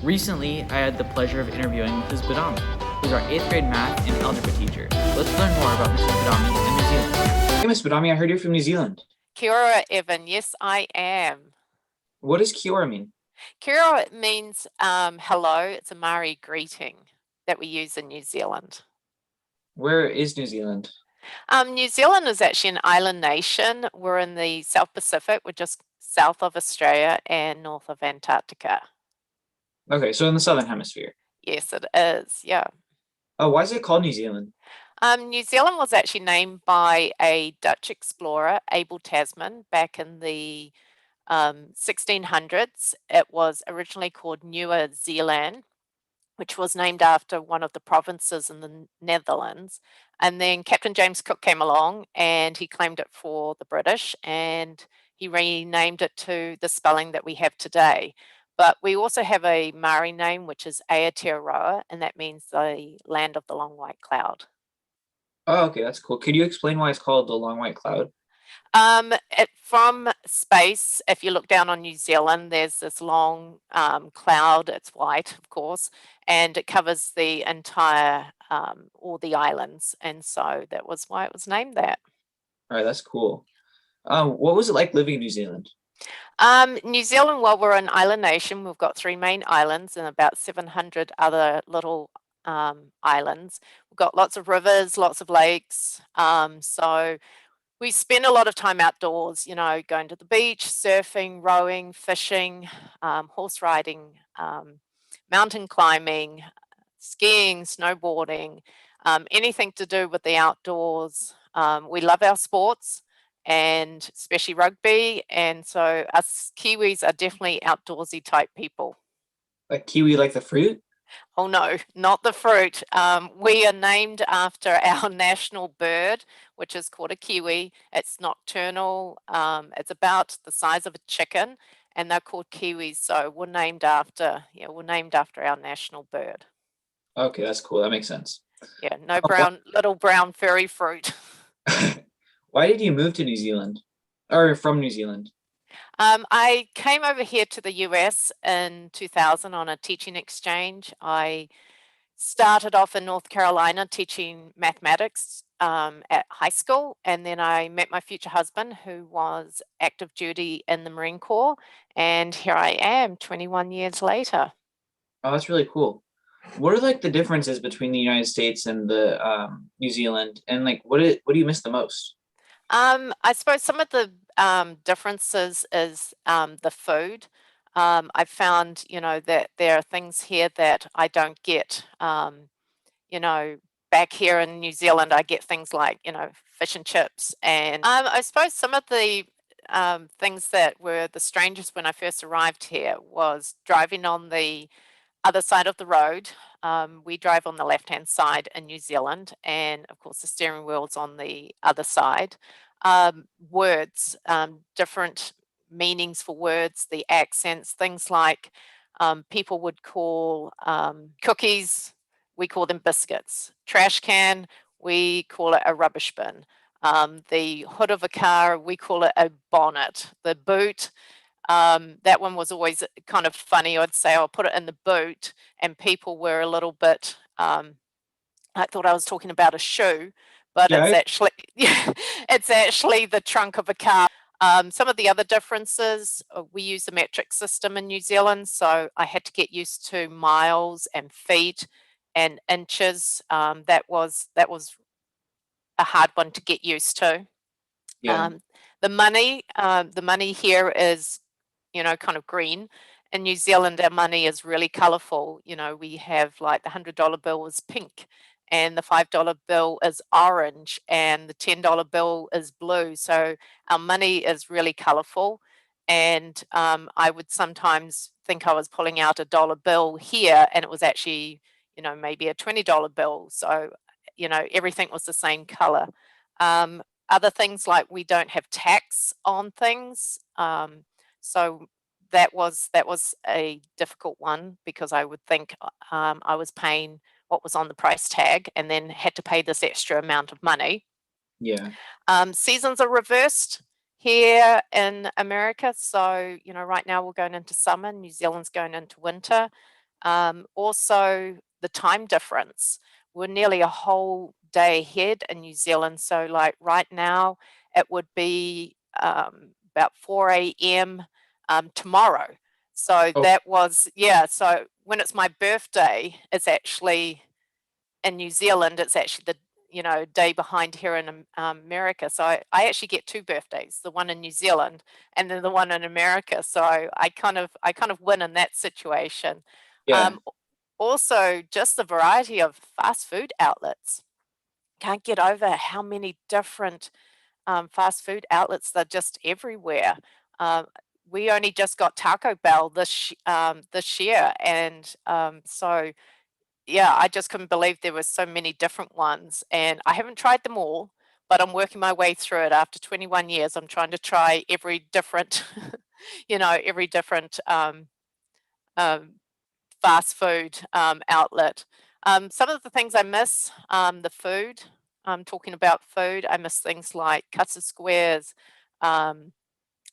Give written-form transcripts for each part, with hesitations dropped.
Recently, I had the pleasure of interviewing Mrs. Badami, who's our 8th grade math and algebra teacher. Let's learn more about Mrs. Badami and New Zealand. Hey, Miss Badami, I heard you're from New Zealand. Kia ora, Evan. Yes, I am. What does Kiora mean? Kia ora means hello. It's a Maori greeting that we use in New Zealand. Where is New Zealand? New Zealand is actually an island nation. We're in the South Pacific. We're just south of Australia and north of Antarctica. Okay, so in the Southern Hemisphere. Yes, it is. Yeah. Oh, why is it called New Zealand? New Zealand was actually named by a Dutch explorer, Abel Tasman, back in the 1600s. It was originally called Nieuwe Zeeland, which was named after one of the provinces in the Netherlands. And then Captain James Cook came along and he claimed it for the British and he renamed it to the spelling that we have today. But we also have a Maori name, which is Aotearoa, and that means the land of the long white cloud. Oh, okay, that's cool. Could you explain why it's called the Long White Cloud? From space, if you look down on New Zealand, there's this long cloud. It's white, of course, and it covers the entire, all the islands. And so that was why it was named that. All right, that's cool. What was it like living in New Zealand? New Zealand, well, we're an island nation. We've got 3 main islands and about 700 other little islands. We've got lots of rivers, lots of lakes. So we spend a lot of time outdoors, you know, going to the beach, surfing, rowing, fishing, horse riding, mountain climbing, skiing, snowboarding, anything to do with the outdoors. We love our sports and especially rugby. And so us Kiwis are definitely outdoorsy type people. Like kiwi, like the fruit? Oh no, not the fruit. We are named after our national bird, which is called a kiwi. It's nocturnal. It's about the size of a chicken, and they're called kiwis. So we're named after our national bird. Okay, that's cool. That makes sense. Yeah, no Why, little brown furry fruit. why did you move to New Zealand? Or from New Zealand? I came over here to the US in 2000 on a teaching exchange. I started off in North Carolina teaching mathematics at high school, and then I met my future husband who was active duty in the Marine Corps, and here I am 21 years later. Oh, that's really cool. What are like the differences between the United States and the New Zealand, and like what do you miss the most? I suppose some of the differences is the food. I found, you know, that there are things here that I don't get. You know, back here in New Zealand, I get things like, you know, fish and chips. And I suppose some of the things that were the strangest when I first arrived here was driving on the other side of the road. We drive on the left-hand side in New Zealand, and of course, the steering wheel's on the other side. Words, different meanings for words, the accents, things like people would call cookies, we call them biscuits. Trash can, we call it a rubbish bin. The hood of a car, we call it a bonnet. The boot, that one was always kind of funny. I'd say I'll put it in the boot, and people were a little bit, I thought I was talking about a shoe, but Yeah, it's actually, yeah, it's actually the trunk of a car. Some of the other differences, we use the metric system in New Zealand, so I had to get used to miles and feet and inches. That was a hard one to get used to. yeah. Um, the money here is, you know, kind of green. In New Zealand, our money is really colorful. You know, we have like the $100 bill is pink, and the $5 bill is orange, and the $10 bill is blue. So our money is really colorful. And I would sometimes think I was pulling out a dollar bill here, and it was actually, you know, maybe a $20 bill. So, you know, everything was the same color. Other things like we don't have tax on things. So that was a difficult one because I would think I was paying what was on the price tag and then had to pay this extra amount of money. Yeah. Seasons are reversed here in America. So, you know, right now we're going into summer, New Zealand's going into winter. Also, the time difference. We're nearly a whole day ahead in New Zealand. So, like right now, it would be about 4 a.m. Tomorrow. So Oh, that was, yeah. So when it's my birthday, it's actually in New Zealand, it's actually the day behind here in America. So I actually get two birthdays, the one in New Zealand and then the one in America. So I kind of win in that situation. yeah. Also, just the variety of fast food outlets. Can't get over how many different fast food outlets. They're just everywhere. Um, we only just got Taco Bell this year, and so yeah, I just couldn't believe there were so many different ones, and I haven't tried them all, but I'm working my way through it. After 21 years, I'm trying to try every different, every different um, fast food outlet. Some of the things I miss, the food. Talking about food, I miss things like custard squares, um,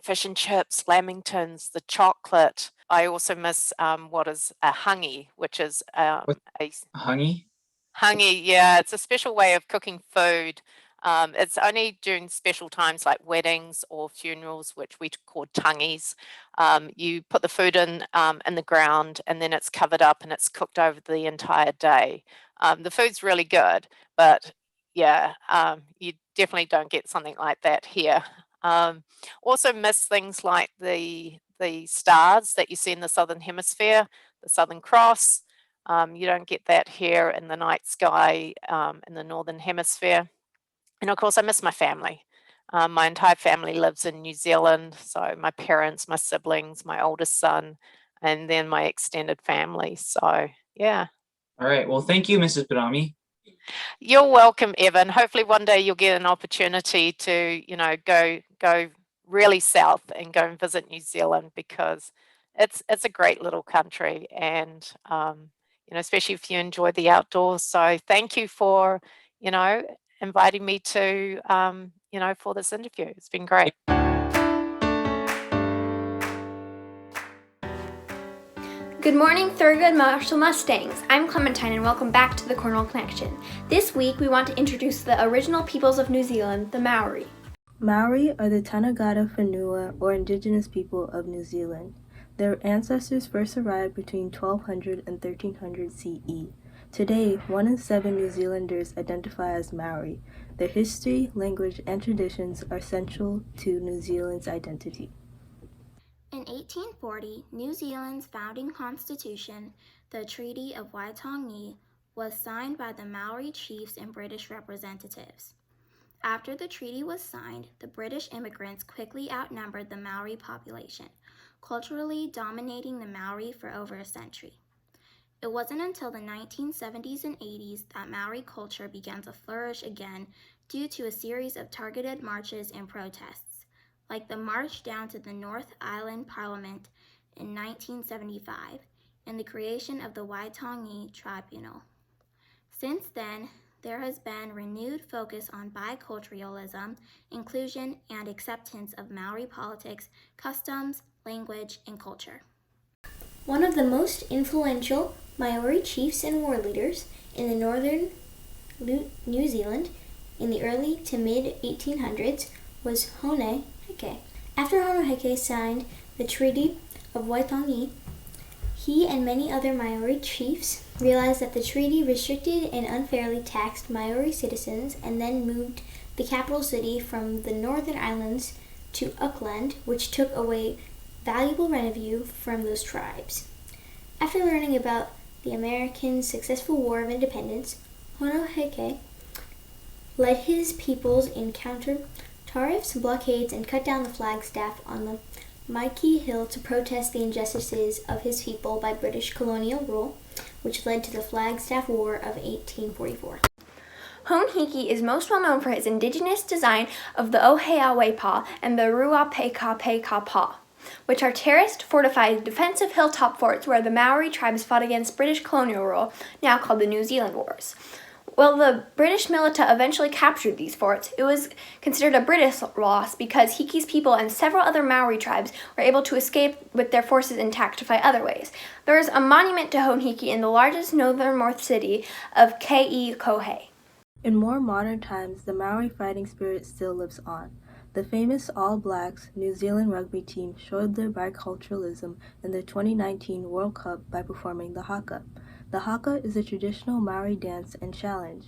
fish and chips, lamingtons, the chocolate. I also miss what is a hangi, which is What, a honey? Hangi, yeah, it's a special way of cooking food. It's only during special times like weddings or funerals, which we call tangis. You put the food in the ground, and then it's covered up and it's cooked over the entire day. The food's really good, but yeah, you definitely don't get something like that here. Um, Also miss things like the stars that you see in the Southern Hemisphere, the Southern Cross. You don't get that here in the night sky in the Northern Hemisphere. And of course, I miss my family. My entire family lives in New Zealand. So my parents, my siblings, my oldest son, and then my extended family. So yeah. All right. Well, thank you, Mrs. Badami. You're welcome, Evan. Hopefully one day you'll get an opportunity to, go really south and go and visit New Zealand because it's a great little country and especially if you enjoy the outdoors. So thank you for, you know, inviting me to for this interview. It's been great. Good morning, Thurgood Marshall Mustangs. I'm Clementine and welcome back to the Cornwall Connection. This week we want to introduce the original peoples of New Zealand, the Maori. Maori are the Tanagata Whenua, or indigenous people of New Zealand. Their ancestors first arrived between 1200 and 1300 CE. Today, 1 in 7 New Zealanders identify as Maori. Their history, language, and traditions are central to New Zealand's identity. In 1840, New Zealand's founding constitution, the Treaty of Waitangi, was signed by the Maori chiefs and British representatives. After the treaty was signed, the British immigrants quickly outnumbered the Maori population, culturally dominating the Maori for over a century. It wasn't until the 1970s and 80s that Maori culture began to flourish again due to a series of targeted marches and protests, like the march down to the North Island Parliament in 1975 and the creation of the Waitangi Tribunal. Since then, there has been renewed focus on biculturalism, inclusion, and acceptance of Maori politics, customs, language, and culture. One of the most influential Maori chiefs and war leaders in the northern New Zealand in the early to mid 1800s was Hone Heke. After Hone Heke signed the Treaty of Waitangi, he and many other Maori chiefs realized that the treaty restricted and unfairly taxed Maori citizens and then moved the capital city from the Northern Islands to Auckland, which took away valuable revenue from those tribes. After learning about the American successful War of Independence, Honoheke led his peoples in counter tariffs, blockades, and cut down the flagstaff on the Maiki Hill to protest the injustices of his people by British colonial rule, which led to the Flagstaff War of 1844. Honhiki is most well known for his indigenous design of the Oheawepa and the Ruapekapekapa, which are terraced, fortified, defensive hilltop forts where the Maori tribes fought against British colonial rule, now called the New Zealand Wars. Well, the British militia eventually captured these forts. It was considered a British loss because Hiki's people and several other Maori tribes were able to escape with their forces intact to fight other ways. There is a monument to Hiki in the largest northernmost city of Keikohe. In more modern times, the Maori fighting spirit still lives on. The famous All Blacks New Zealand rugby team showed their biculturalism in the 2019 World Cup by performing the haka. The haka is a traditional Maori dance and challenge.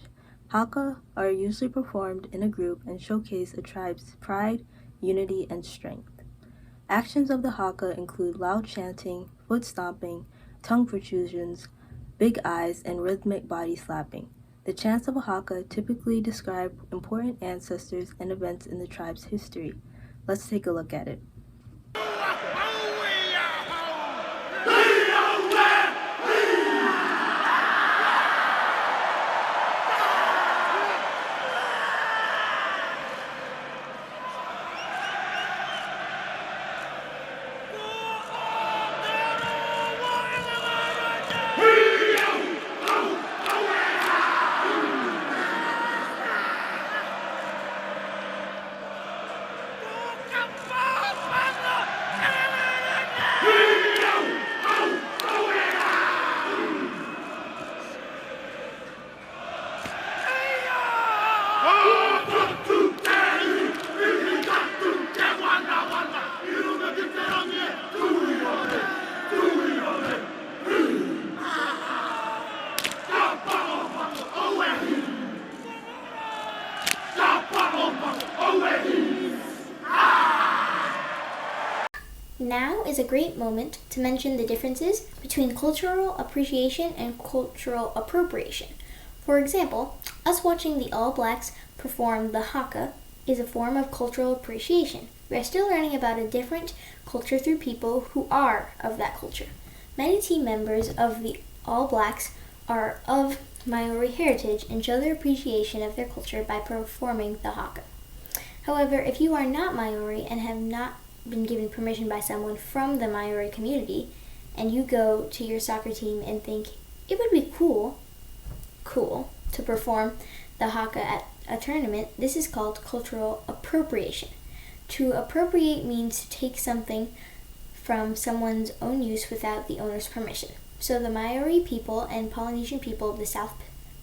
Haka are usually performed in a group and showcase a tribe's pride, unity, and strength. Actions of the haka include loud chanting, foot stomping, tongue protrusions, big eyes, and rhythmic body slapping. The chants of a haka typically describe important ancestors and events in the tribe's history. Let's take a look at it. Now is a great moment to mention the differences between cultural appreciation and cultural appropriation. For example, us watching the All Blacks perform the haka is a form of cultural appreciation. We are still learning about a different culture through people who are of that culture. Many team members of the All Blacks are of Maori heritage and show their appreciation of their culture by performing the haka. However, if you are not Maori and have not been given permission by someone from the Maori community, and you go to your soccer team and think it would be cool to perform the haka at a tournament, this is called cultural appropriation. To appropriate means to take something from someone's own use without the owner's permission. So the Maori people and Polynesian people of the South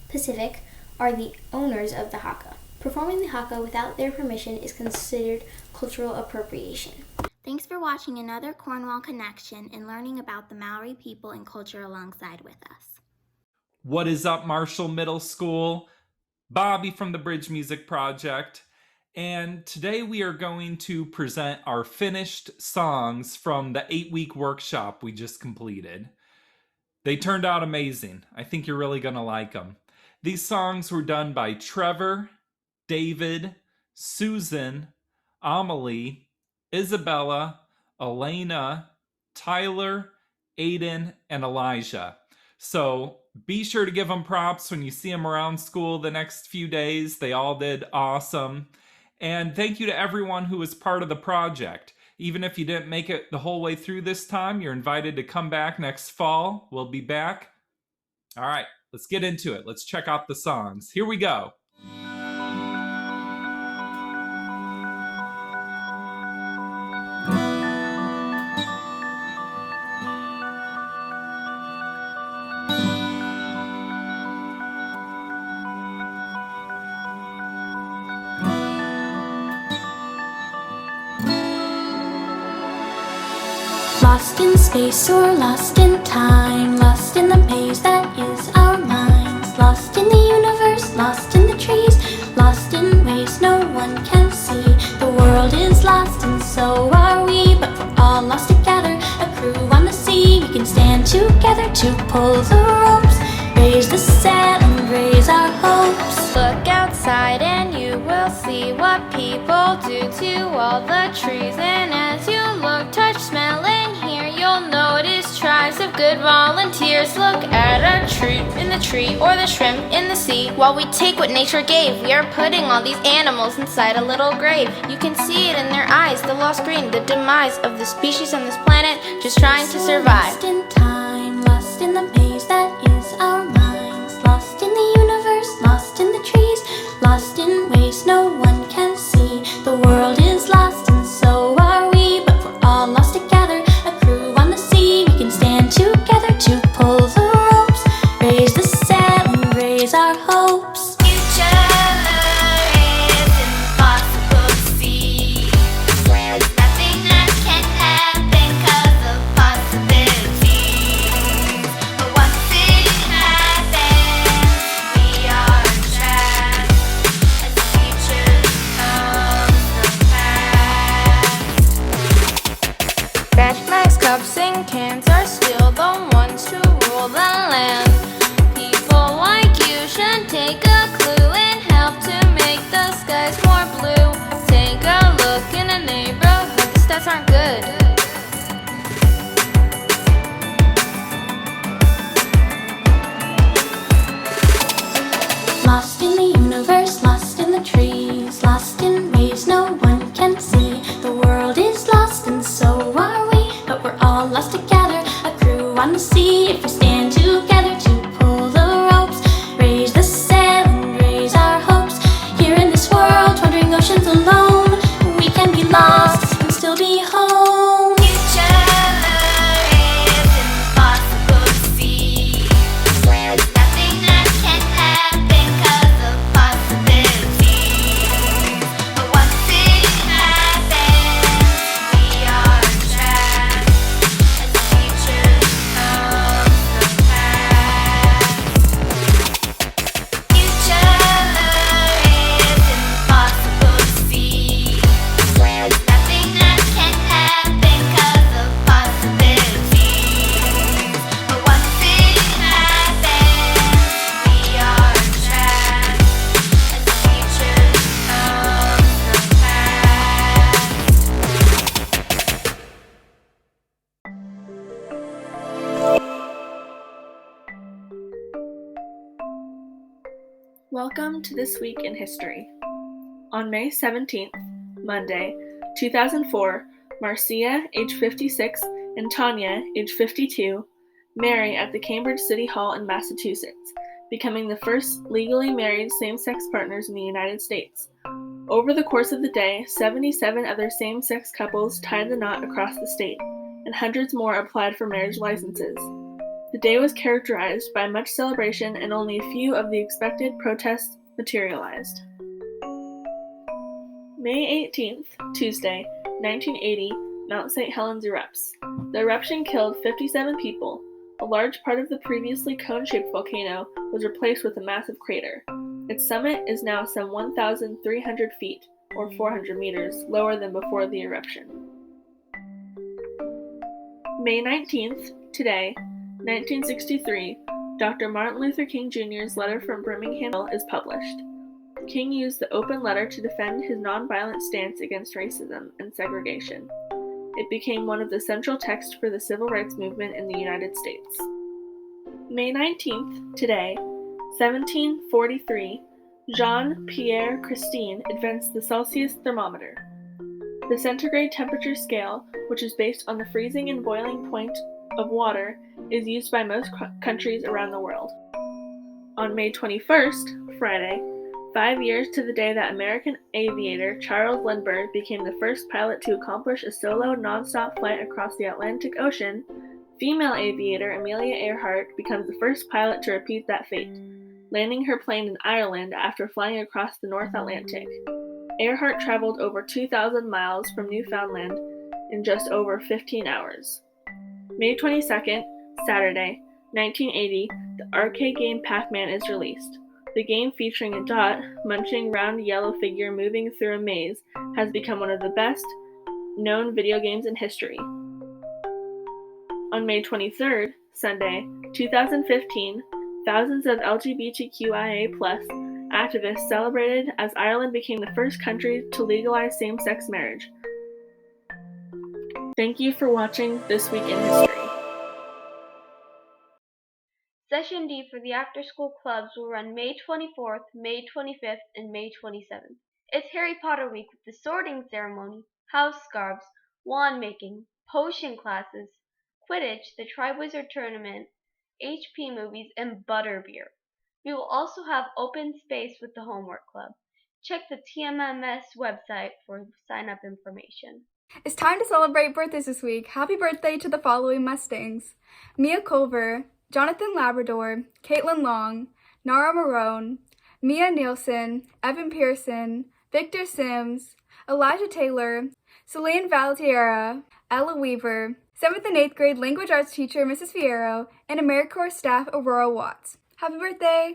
Pacific are the owners of the haka. Performing the haka without their permission is considered cultural appropriation. Thanks for watching another Cornwall Connection and learning about the Maori people and culture alongside with us. What is up, Marshall Middle School? Bobby from the Bridge Music Project. And today we are going to present our finished songs from the 8-week workshop we just completed. They turned out amazing. I think you're really going to like them. These songs were done by Trevor, David, Susan, Amelie, Isabella, Elena, Tyler, Aiden, and Elijah. So be sure to give them props when you see them around school the next few days. They all did awesome. And thank you to everyone who was part of the project. Even if you didn't make it the whole way through this time, you're invited to come back next fall. We'll be back. All right, let's get into it. Let's check out the songs. Here we go. Lost in space or lost in time, lost in the maze that is our minds, lost in the universe, lost in the trees, lost in ways no one can see. The world is lost and so are we, but we're all lost together, a crew on the sea. We can stand together to pull the ropes, raise the sail and raise our hopes. Look outside and you will see what people do to all the trees. And as you look, touch, smell, and hear, you'll notice tribes of good volunteers. Look at a tree in the tree or the shrimp in the sea. While we take what nature gave, we are putting all these animals inside a little grave. You can see it in their eyes, the lost green, the demise of the species on this planet, just trying to survive. Lost in time, lost in the maze that is our minds, lost in the universe, lost Welcome to This Week in History. On May 17th, Monday, 2004, Marcia, age 56, and Tanya, age 52, marry at the Cambridge City Hall in Massachusetts, becoming the first legally married same-sex partners in the United States. Over the course of the day, 77 other same-sex couples tied the knot across the state, and hundreds more applied for marriage licenses. The day was characterized by much celebration, and only a few of the expected protests materialized. May 18th, Tuesday, 1980, Mount St. Helens erupts. The eruption killed 57 people. A large part of the previously cone-shaped volcano was replaced with a massive crater. Its summit is now some 1,300 feet, or 400 meters, lower than before the eruption. May 19th, today, 1963, Dr. Martin Luther King Jr.'s letter from Birmingham is published. King used the open letter to defend his nonviolent stance against racism and segregation. It became one of the central texts for the civil rights movement in the United States. May 19th, today, 1743, Jean-Pierre Christine invents the Celsius thermometer. The centigrade temperature scale, which is based on the freezing and boiling point of water, is used by most countries around the world. On May 21st, Friday, 5 years to the day that American aviator Charles Lindbergh became the first pilot to accomplish a solo non-stop flight across the Atlantic Ocean, female aviator Amelia Earhart becomes the first pilot to repeat that fate, landing her plane in Ireland after flying across the North Atlantic. Earhart traveled over 2,000 miles from Newfoundland in just over 15 hours. May 22nd, Saturday, 1980, the arcade game Pac-Man is released. The game, featuring a dot, munching round yellow figure moving through a maze, has become one of the best known video games in history. On May 23rd, Sunday, 2015, thousands of LGBTQIA+ activists celebrated as Ireland became the first country to legalize same-sex marriage. Thank you for watching This Week in History. Session D for the after-school clubs will run May 24th, May 25th, and May 27th. It's Harry Potter week with the sorting ceremony, house scarves, wand making, potion classes, Quidditch, the Triwizard Tournament, HP movies, and butterbeer. We will also have open space with the homework club. Check the TMMS website for sign-up information. It's time to celebrate birthdays this week. Happy birthday to the following Mustangs: Mia Culver, Jonathan Labrador, Caitlin Long, Nara Marone, Mia Nielsen, Evan Pearson, Victor Sims, Elijah Taylor, Celine Valtiera, Ella Weaver, 7th and 8th grade language arts teacher Mrs. Fierro, and AmeriCorps staff Aurora Watts. Happy birthday!